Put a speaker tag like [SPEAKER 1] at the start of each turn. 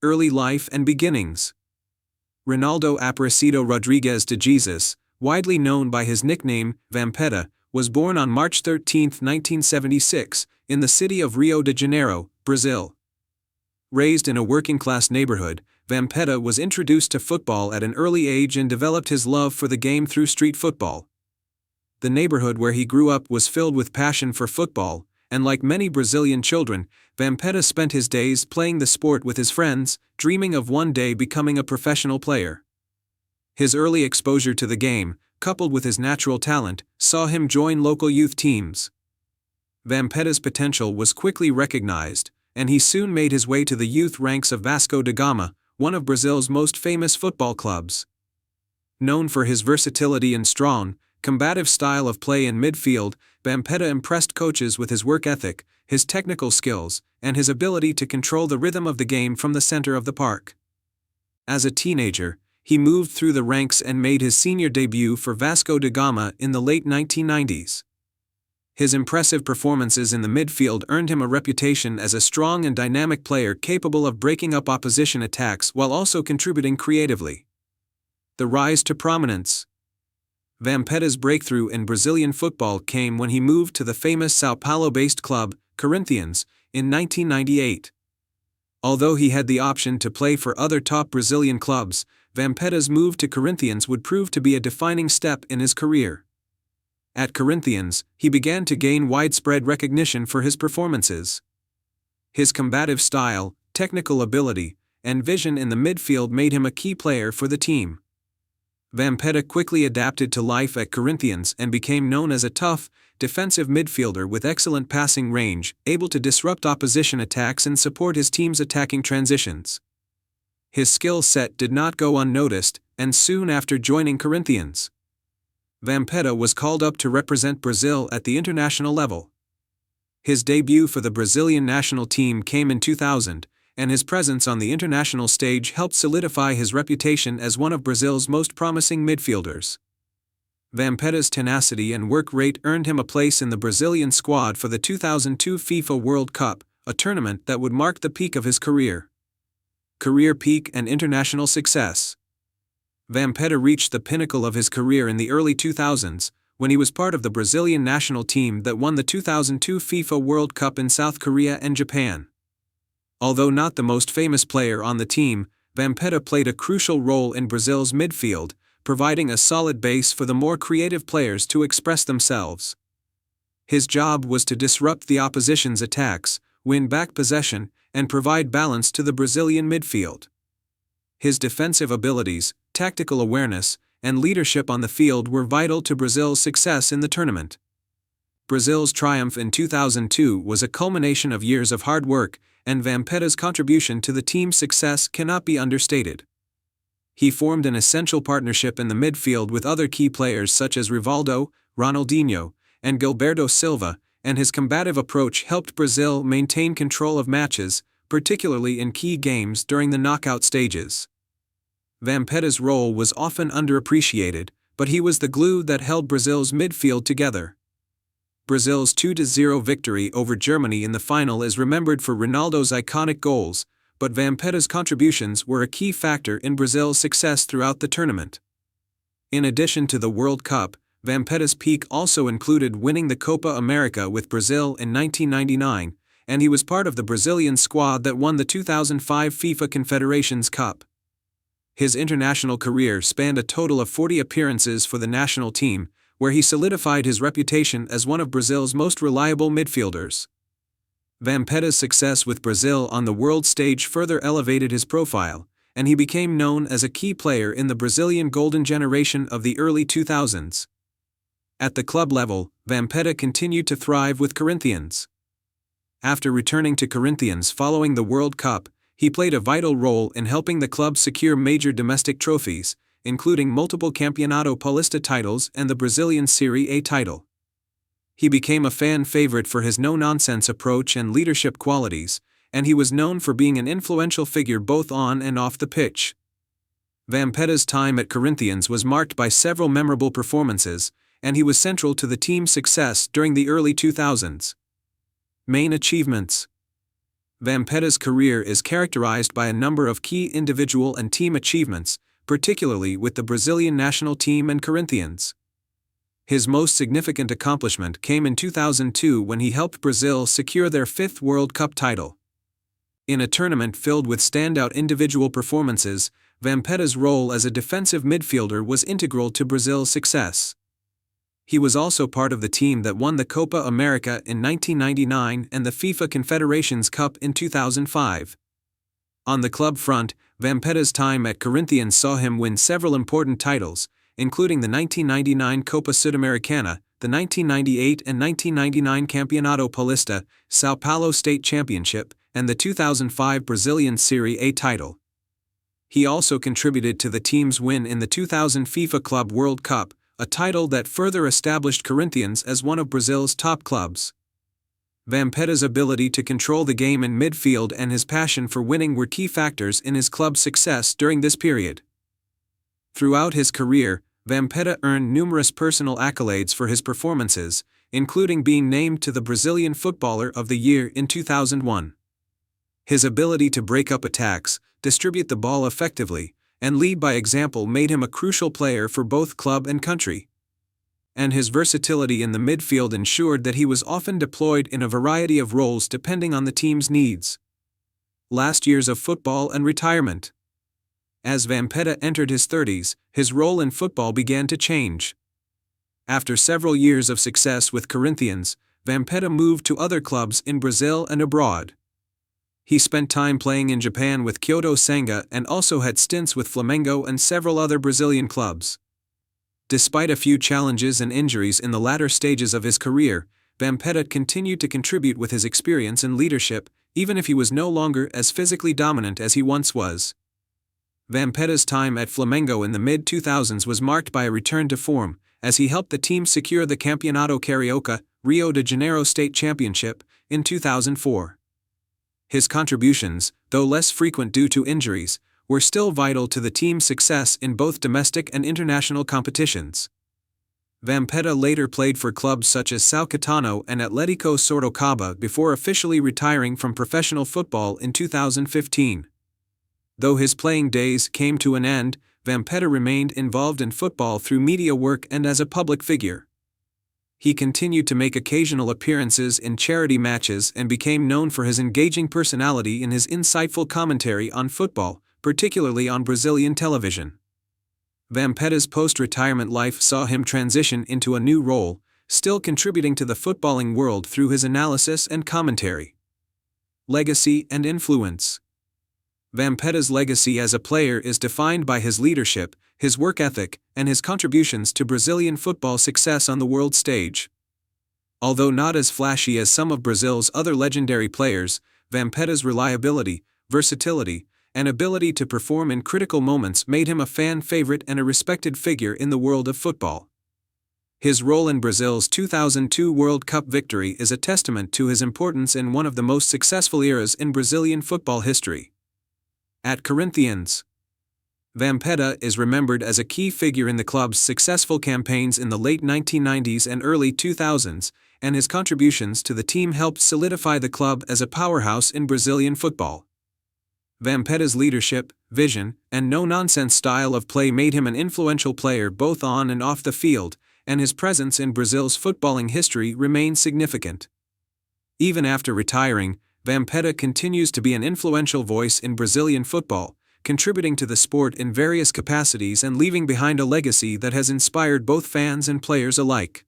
[SPEAKER 1] Early life and beginnings. Ronaldo Aparecido Rodrigues de Jesus, widely known by his nickname, Vampeta, was born on March 13, 1976, in the city of Rio de Janeiro, Brazil. Raised in a working-class neighborhood, Vampeta was introduced to football at an early age and developed his love for the game through street football. The neighborhood where he grew up was filled with passion for football, and like many Brazilian children, Vampeta spent his days playing the sport with his friends, dreaming of one day becoming a professional player. His early exposure to the game, coupled with his natural talent, saw him join local youth teams. Vampeta's potential was quickly recognized, and he soon made his way to the youth ranks of Vasco da Gama, one of Brazil's most famous football clubs. Known for his versatility and strong, combative style of play in midfield, Vampeta impressed coaches with his work ethic, his technical skills, and his ability to control the rhythm of the game from the center of the park. As a teenager, he moved through the ranks and made his senior debut for Vasco da Gama in the late 1990s. His impressive performances in the midfield earned him a reputation as a strong and dynamic player capable of breaking up opposition attacks while also contributing creatively. The rise to prominence. Vampeta's breakthrough in Brazilian football came when he moved to the famous São Paulo-based club, Corinthians, in 1998. Although he had the option to play for other top Brazilian clubs, Vampeta's move to Corinthians would prove to be a defining step in his career. At Corinthians, he began to gain widespread recognition for his performances. His combative style, technical ability, and vision in the midfield made him a key player for the team. Vampeta quickly adapted to life at Corinthians and became known as a tough, defensive midfielder with excellent passing range, able to disrupt opposition attacks and support his team's attacking transitions. His skill set did not go unnoticed, and soon after joining Corinthians, Vampeta was called up to represent Brazil at the international level. His debut for the Brazilian national team came in 2000, and his presence on the international stage helped solidify his reputation as one of Brazil's most promising midfielders. Vampeta's tenacity and work rate earned him a place in the Brazilian squad for the 2002 FIFA World Cup, a tournament that would mark the peak of his career. Career peak and international success. Vampeta reached the pinnacle of his career in the early 2000s, when he was part of the Brazilian national team that won the 2002 FIFA World Cup in South Korea and Japan. Although not the most famous player on the team, Vampeta played a crucial role in Brazil's midfield, providing a solid base for the more creative players to express themselves. His job was to disrupt the opposition's attacks, win back possession, and provide balance to the Brazilian midfield. His defensive abilities, tactical awareness, and leadership on the field were vital to Brazil's success in the tournament. Brazil's triumph in 2002 was a culmination of years of hard work, and Vampeta's contribution to the team's success cannot be understated. He formed an essential partnership in the midfield with other key players such as Rivaldo, Ronaldinho, and Gilberto Silva, and his combative approach helped Brazil maintain control of matches, particularly in key games during the knockout stages. Vampeta's role was often underappreciated, but he was the glue that held Brazil's midfield together. Brazil's 2-0 victory over Germany in the final is remembered for Ronaldo's iconic goals, but Vampeta's contributions were a key factor in Brazil's success throughout the tournament. In addition to the World Cup, Vampeta's peak also included winning the Copa America with Brazil in 1999, and he was part of the Brazilian squad that won the 2005 FIFA Confederations Cup. His international career spanned a total of 40 appearances for the national team, where he solidified his reputation as one of Brazil's most reliable midfielders. Vampeta's success with Brazil on the world stage further elevated his profile, and he became known as a key player in the Brazilian golden generation of the early 2000s. At the club level, Vampeta continued to thrive with Corinthians. After returning to Corinthians following the World Cup, he played a vital role in helping the club secure major domestic trophies, including multiple Campeonato Paulista titles and the Brazilian Serie A title. He became a fan favorite for his no-nonsense approach and leadership qualities, and he was known for being an influential figure both on and off the pitch. Vampeta's time at Corinthians was marked by several memorable performances, and he was central to the team's success during the early 2000s. Main achievements. Vampetta's career is characterized by a number of key individual and team achievements, particularly with the Brazilian national team and Corinthians. His most significant accomplishment came in 2002 when he helped Brazil secure their fifth World Cup title. In a tournament filled with standout individual performances, Vampetta's role as a defensive midfielder was integral to Brazil's success. He was also part of the team that won the Copa America in 1999 and the FIFA Confederations Cup in 2005. On the club front, Vampetta's time at Corinthians saw him win several important titles, including the 1999 Copa Sudamericana, the 1998 and 1999 Campeonato Paulista, São Paulo State Championship, and the 2005 Brazilian Serie A title. He also contributed to the team's win in the 2000 FIFA Club World Cup, a title that further established Corinthians as one of Brazil's top clubs. Vampetta's ability to control the game in midfield and his passion for winning were key factors in his club's success during this period. Throughout his career, Vampetta earned numerous personal accolades for his performances, including being named to the Brazilian Footballer of the Year in 2001. His ability to break up attacks, distribute the ball effectively, and lead by example made him a crucial player for both club and country. And his versatility in the midfield ensured that he was often deployed in a variety of roles depending on the team's needs. Last years of football and retirement. As Vampetta entered his 30s, his role in football began to change. After several years of success with Corinthians, Vampetta moved to other clubs in Brazil and abroad. He spent time playing in Japan with Kyoto Sanga and also had stints with Flamengo and several other Brazilian clubs. Despite a few challenges and injuries in the latter stages of his career, Vampetta continued to contribute with his experience and leadership, even if he was no longer as physically dominant as he once was. Vampetta's time at Flamengo in the mid-2000s was marked by a return to form, as he helped the team secure the Campeonato Carioca, Rio de Janeiro State Championship, in 2004. His contributions, though less frequent due to injuries, were still vital to the team's success in both domestic and international competitions. Vampetta later played for clubs such as São Caetano and Atlético Sorocaba before officially retiring from professional football in 2015. Though his playing days came to an end, Vampetta remained involved in football through media work and as a public figure. He continued to make occasional appearances in charity matches and became known for his engaging personality and his insightful commentary on football, particularly on Brazilian television. Vampetta's post-retirement life saw him transition into a new role, still contributing to the footballing world through his analysis and commentary. Legacy and influence. Vampetta's legacy as a player is defined by his leadership, his work ethic, and his contributions to Brazilian football success on the world stage. Although not as flashy as some of Brazil's other legendary players, Vampetta's reliability, versatility, and ability to perform in critical moments made him a fan favorite and a respected figure in the world of football. His role in Brazil's 2002 World Cup victory is a testament to his importance in one of the most successful eras in Brazilian football history. At Corinthians, Vampetta is remembered as a key figure in the club's successful campaigns in the late 1990s and early 2000s, and his contributions to the team helped solidify the club as a powerhouse in Brazilian football. Vampetta's leadership, vision, and no-nonsense style of play made him an influential player both on and off the field, and his presence in Brazil's footballing history remains significant. Even after retiring, Vampetta continues to be an influential voice in Brazilian football, contributing to the sport in various capacities and leaving behind a legacy that has inspired both fans and players alike.